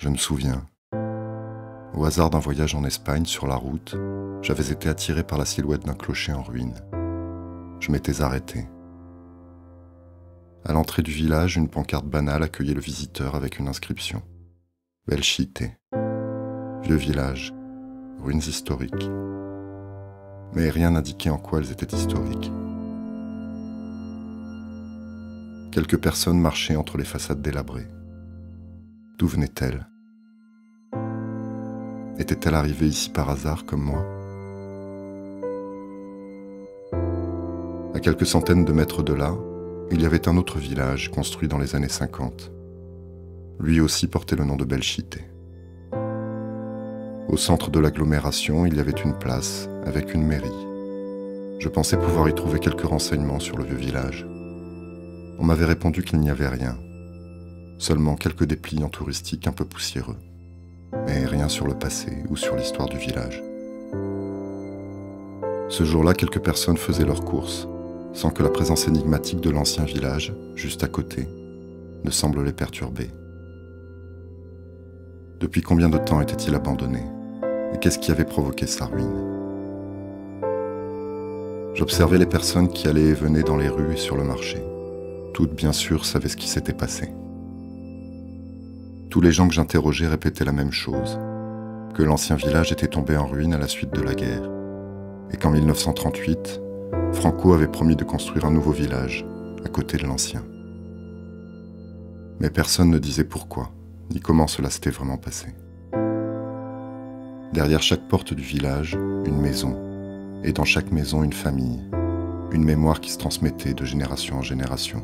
Je me souviens. Au hasard d'un voyage en Espagne, sur la route, j'avais été attiré par la silhouette d'un clocher en ruine. Je m'étais arrêté. À l'entrée du village, une pancarte banale accueillait le visiteur avec une inscription. Belchite. Vieux village. Ruines historiques. Mais rien n'indiquait en quoi elles étaient historiques. Quelques personnes marchaient entre les façades délabrées. D'où venaient-elles? Était-elle arrivée ici par hasard comme moi? À quelques centaines de mètres de là, il y avait un autre village construit dans les années 50. Lui aussi portait le nom de Belchite. Au centre de l'agglomération, il y avait une place avec une mairie. Je pensais pouvoir y trouver quelques renseignements sur le vieux village. On m'avait répondu qu'il n'y avait rien, seulement quelques dépliants touristiques un peu poussiéreux, mais rien sur le passé ou sur l'histoire du village. Ce jour-là, quelques personnes faisaient leurs courses, sans que la présence énigmatique de l'ancien village, juste à côté, ne semble les perturber. Depuis combien de temps était-il abandonné? Et qu'est-ce qui avait provoqué sa ruine? J'observais les personnes qui allaient et venaient dans les rues et sur le marché. Toutes, bien sûr, savaient ce qui s'était passé. Tous les gens que j'interrogeais répétaient la même chose, que l'ancien village était tombé en ruine à la suite de la guerre, et qu'en 1938, Franco avait promis de construire un nouveau village, à côté de l'ancien. Mais personne ne disait pourquoi, ni comment cela s'était vraiment passé. Derrière chaque porte du village, une maison, et dans chaque maison une famille, une mémoire qui se transmettait de génération en génération.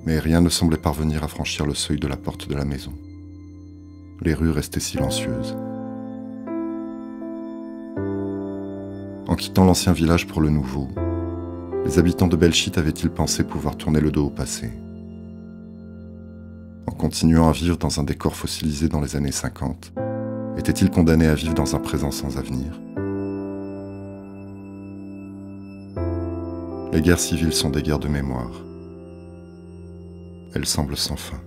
Mais rien ne semblait parvenir à franchir le seuil de la porte de la maison. Les rues restaient silencieuses. En quittant l'ancien village pour le nouveau, les habitants de Belchite avaient-ils pensé pouvoir tourner le dos au passé? En continuant à vivre dans un décor fossilisé dans les années 50, étaient-ils condamnés à vivre dans un présent sans avenir? Les guerres civiles sont des guerres de mémoire. Elles semblent sans fin.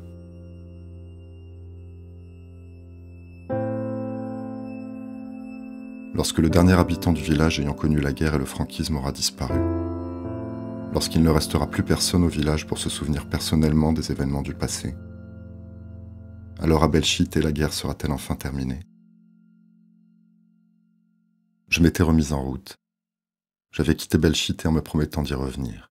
Lorsque le dernier habitant du village ayant connu la guerre et le franquisme aura disparu, lorsqu'il ne restera plus personne au village pour se souvenir personnellement des événements du passé, alors à Belchite la guerre sera-t-elle enfin terminée? Je m'étais remise en route. J'avais quitté Belchite en me promettant d'y revenir.